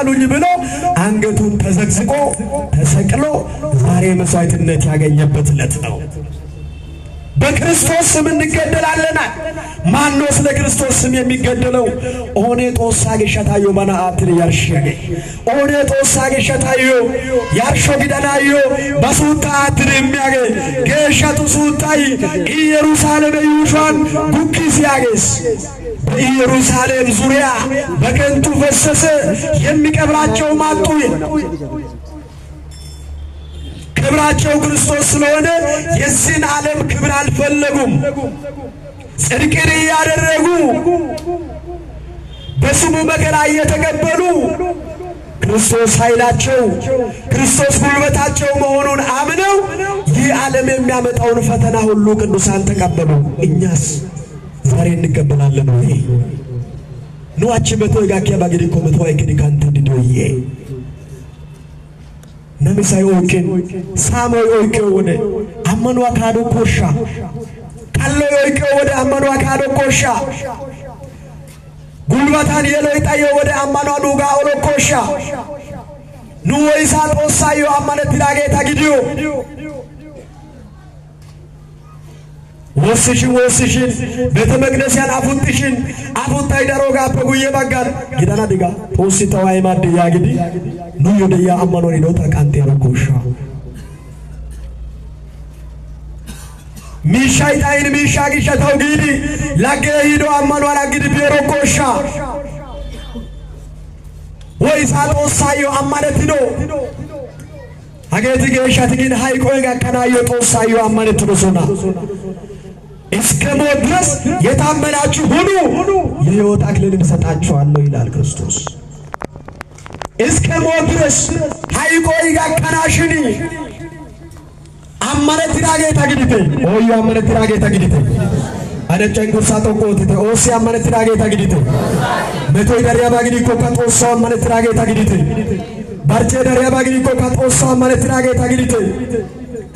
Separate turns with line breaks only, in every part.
ሰቀሉኝ ብሎ አንገቱን ተዘግዝቆ ተሰቅሎ ዛሬ መስዋዕትነት ያገኘበት ዕለት ነው። በክርስቶስ ስም እንገደላለን። ማን ነው ስለ ክርስቶስ ስም የሚገደለው? ኦኔ ጦሳ ገሸታዮ ባናአትር ያርሽገ ኦኔ ጦሳ ገሸታዮ ያርሾ ግዳናዮ በሱታ አትር የሚያገ ገሸቱ ሱታይ ኢየሩሳሌም ይውሻን ጉኪስ ያገስ በኢየሩሳሌም ዙሪያ በከንቱ ፈሰሰ የሚቀብራቸው ማጡ። ክብራቸው ክርስቶስ ስለሆነ የዚህን ዓለም ክብር አልፈለጉም። ጽድቅን ያደረጉ በስሙ መከራ እየተቀበሉ ክርስቶስ ኃይላቸው ክርስቶስ ጉልበታቸው መሆኑን አምነው ይህ ዓለም የሚያመጣውን ፈተና ሁሉ ቅዱሳን ተቀበሉ። እኛስ ዛሬ እንቀበላለን ወይ? ንዋች መቶ ጋኪያ ባግዲ ኮመቶ አይከዲ ካንተ እንዲዶዬ ነምሳይ ኦኬን ሳሞይ ኦኬ ወደ አመኑ አካዶ ኮሻ ካሎ ኦኬ ወደ አመኑ አካዶ ኮሻ ጉልባታን የለይጣዮ ወደ አመኑ ዱጋ ኦሎ ኮሻ ኑወይሳ ጦሳዮ አመነት ዳጌታ ግዲዮ ወስሽን ቤተ መቅደስ ያን አፉንጥሽን አፉንታይ ዳሮጋ ፐጉዬ ባጋር ጊዳና ዲጋ ጦሲ ተዋይ ማድ ያግዲ ኑዮ ደያ አማኖሪ ዶታ ካንቴ ረኮሻ ሚሻይታይን ሚሻጊ ሸታው ጊዲ ላገ ሂዶ አማኖ አላግዲ ቢሮኮሻ ወይሳ ጦሳዮ አማነት ሂዶ አገቲ ገሻት ግን ሃይቆይ ጋከናዮ ጦሳዮ አማነት ዶሶና እስከ ሞት ድረስ የታመናችሁ ሁኑ የሕይወት አክሊልን እሰጣችኋለሁ ይላል ክርስቶስ። እስከ ሞት ድረስ ሃይቆይ ጋከናሽኒ አማነት ዳጌታ ግዲቴ ኦዩ አማነት ዳጌታ ግዲቴ አደጨን ጉርሳ ተቆጥተ ኦሲ አማነት ዳጌታ ግዲቴ መቶይ ደሪያ ባግዲ ኮካጦሳ አማነት ዳጌታ ግዲቴ ባርቼ ደሪያ ባግዲ ኮካጦሳ አማነት ዳጌታ ግዲቴ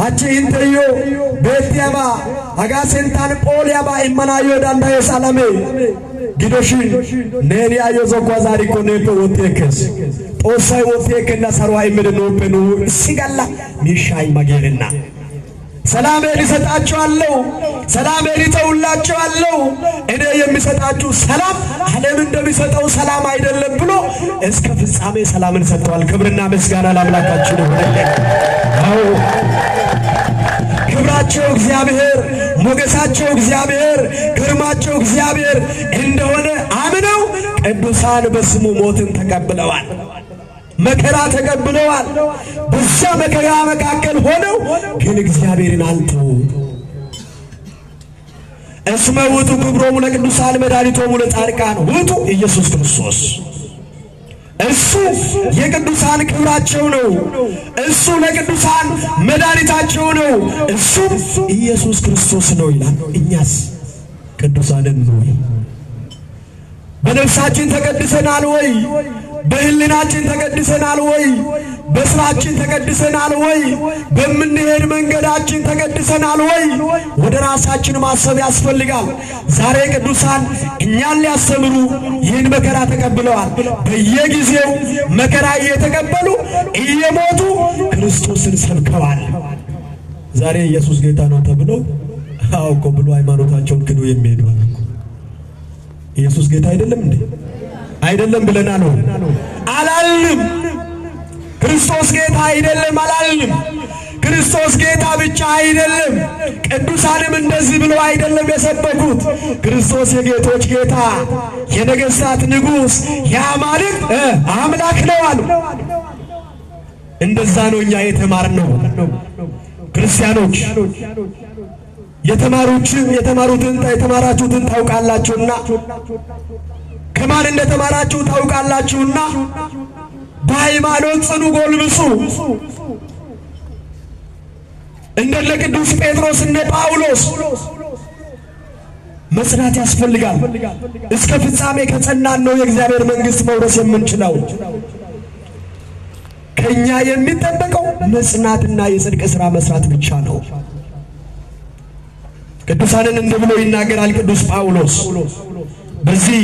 አቺ እንተዮ ቤትያባ አጋሰንታን ጶልያባ ኢማናዮ ዳንዳዮ ሳላሜ ጊዶሽን ነኒ አዮ ዘጓዛሪ ኮኔቶ ወቴከስ ጦሳይ ወቴከና ሰሯይ ምድኖペኑ ሲጋላ ሚሻይ ማገርና ሰላሜን እሰጣችኋለሁ፣ ሰላሜን እተውላችኋለሁ። እኔ የሚሰጣችሁ ሰላም ዓለም እንደሚሰጠው ሰላም አይደለም ብሎ እስከ ፍጻሜ ሰላምን ሰጥቷል። ክብርና ምስጋና ለአምላካችን ይሁን። አዎ ክብራቸው እግዚአብሔር፣ ሞገሳቸው እግዚአብሔር፣ ግርማቸው እግዚአብሔር እንደሆነ አምነው ቅዱሳን በስሙ ሞትን ተቀብለዋል፣ መከራ ተቀብለዋል። በዛ መከራ መካከል ሆነው ግን እግዚአብሔርን አልተው። እስመ ውእቱ ክብሮሙ ለቅዱሳን መድኃኒቶሙ ለጻድቃን ውእቱ ኢየሱስ ክርስቶስ። እሱ የቅዱሳን ክብራቸው ነው። እሱ ለቅዱሳን መድኃኒታቸው ነው። እሱ ኢየሱስ ክርስቶስ ነው ይላል። እኛስ ቅዱሳንን ነው። በነፍሳችን ተቀድሰናል ወይ? በህሊናችን ተቀድሰናል ወይ? በስራችን ተቀድሰናል ወይ? በምንሄድ መንገዳችን ተቀድሰናል ወይ? ወደ ራሳችን ማሰብ ያስፈልጋል። ዛሬ ቅዱሳን እኛን ሊያስተምሩ ይህን መከራ ተቀብለዋል። በየጊዜው መከራ እየተቀበሉ እየሞቱ ክርስቶስን ሰብከዋል። ዛሬ ኢየሱስ ጌታ ነው ተብሎ አውቆ ብሎ ሃይማኖታቸውን ክዶ የሚሄዱ ኢየሱስ ጌታ አይደለም እንዴ? አይደለም ብለናል ነው አላልንም። ክርስቶስ ጌታ አይደለም አላልንም። ክርስቶስ ጌታ ብቻ አይደለም። ቅዱሳንም እንደዚህ ብለው አይደለም የሰበኩት። ክርስቶስ የጌቶች ጌታ፣ የነገሥታት ንጉሥ፣ የአማልክት አምላክ ነው አሉ። እንደዛ ነው እኛ የተማርነው ክርስቲያኖች። የተማራችሁትን ታውቃላችሁና ከማን እንደተማራችሁ ታውቃላችሁና በሃይማኖት ጽኑ ጎልብሱ። እንደለ ቅዱስ ጴጥሮስ እነ ጳውሎስ መጽናት ያስፈልጋል። እስከ ፍጻሜ ከጸናን ነው የእግዚአብሔር መንግሥት መውረስ የምንችለው። ከኛ የሚጠበቀው መጽናትና የጽድቅ ሥራ መስራት ብቻ ነው። ቅዱሳንን እንዲህ ብሎ ይናገራል ቅዱስ ጳውሎስ በዚህ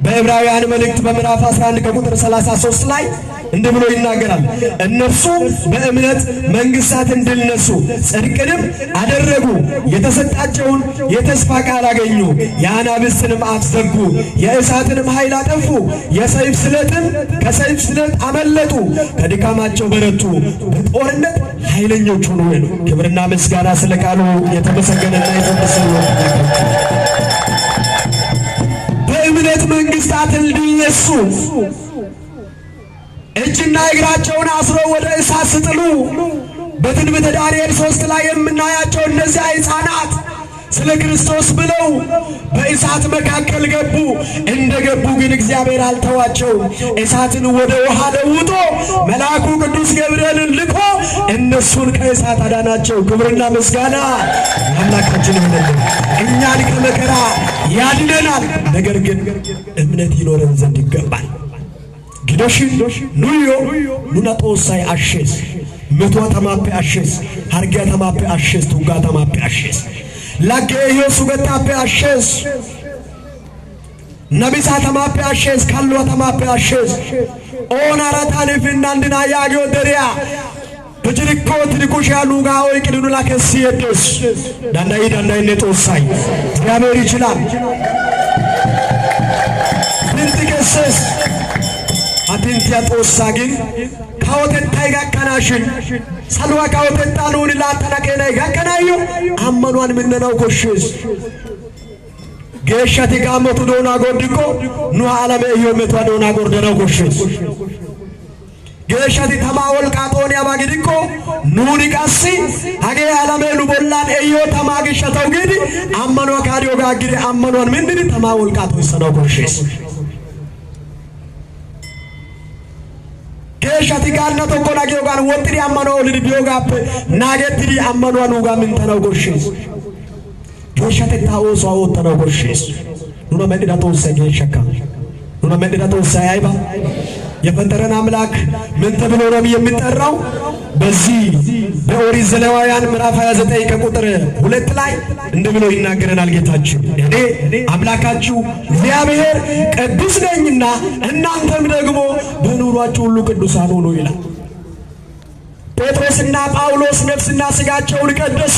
በዕብራውያን መልእክት በምዕራፍ 11 ከቁጥር 33 ላይ እንዲህ ብሎ ይናገራል። እነርሱ በእምነት መንግሥታትን ድል ነሱ፣ ጽድቅንም አደረጉ፣ የተሰጣቸውን የተስፋ ቃል አገኙ፣ የአናብስትንም አፍ ዘጉ፣ የእሳትንም ኃይል አጠፉ፣ ከሰይፍ ስለት አመለጡ፣ ከድካማቸው በረቱ፣ በጦርነት ኃይለኞች ሆኑ። ክብርና ምስጋና ስለ ቃሉ የተመሰገነና የተመሰለ በእምነት መንግሥታትን ድል ነሱ። እጅና እግራቸውን አስረው ወደ እሳት ስጥሉ በትንቢተ ዳንኤል 3 ላይ የምናያቸው እነዚያ ሕፃናት ስለ ክርስቶስ ብለው በእሳት መካከል ገቡ። እንደገቡ ግን እግዚአብሔር አልተዋቸው። እሳትን ወደ ውሃ ለውጦ መልአኩ ቅዱስ ገብርኤልን ልኮ እነሱን ከእሳት አዳናቸው። ክብርና ምስጋና አምላካችን ይሁንልን። እኛን ከመከራ ያድነናል። ነገር ግን እምነት ይኖረን ዘንድ ይገባል። ግዶሽን ኑዮ ኑና ጦሳይ አሸስ መቶ ተማፔ አሸስ ሀርጋ ተማፔ አሸስ ቱጋ ተማፔ አሸስ ላጌ ኢየሱስ ገታፔ አሸስ ነቢሳ ተማፔ አሸስ ካሎ ተማፔ አሸስ ኦናራታን ፍናንድና ያጊዮ ደሪያ በጅሪኮ ትሪኩሽ ያሉ ጋው ይቅድኑ ላከስ ይደስ ዳንዳይ ነጦሳይ እግዚአብሔር ይችላል። እንትከሰስ አጥንቲያ ጦሳ ግን ካወተታይ ጋከናሽን ሰልዋ ካወተታኑን ላተናከና ጋከናዩ አመኗን ምንነው ኮሽስ ገሻቲ ጋመቱ ዶና ጎድቆ ኑ ዓለም እየመቷ ዶና ጎርደናው ኮሽስ ገሻቲ ተማወል ቃጦን ያባግድቆ ኑኒ ቃሲ አገ ዓለም ሉ ቦላን እዮ ተማግሸተው ግን አመኗ ካዲዮ ጋግሪ አመኗን ምንድን ተማወል ቃጦ ይሰናው ኮሽስ ገሻቲ ጋና ተቆና ጌጋን ወጥሪ አመኗው ልቢዮጋፕ ናገትሪ አመኗው ኑጋ ምን ተናው ጎሽስ ገሻቲ ታውሶ አወጣናው ጎሽስ ኑና መድዳቶ ሰገሸካ ኑና መድዳቶ ሳይባ የፈጠረን አምላክ ምን ተብሎ ነው የሚጠራው? በዚህ በኦሪት ዘሌዋውያን ምዕራፍ 29 ከቁጥር 2 ላይ እንዲህ ብሎ ይናገረናል ጌታችን። እኔ አምላካችሁ እግዚአብሔር ቅዱስ ነኝና እናንተም ደግሞ በኑሯችሁ ሁሉ ቅዱሳን ሁኑ ይላል። ጴጥሮስና ጳውሎስ ነፍስና ሥጋቸውን ቀደሱ።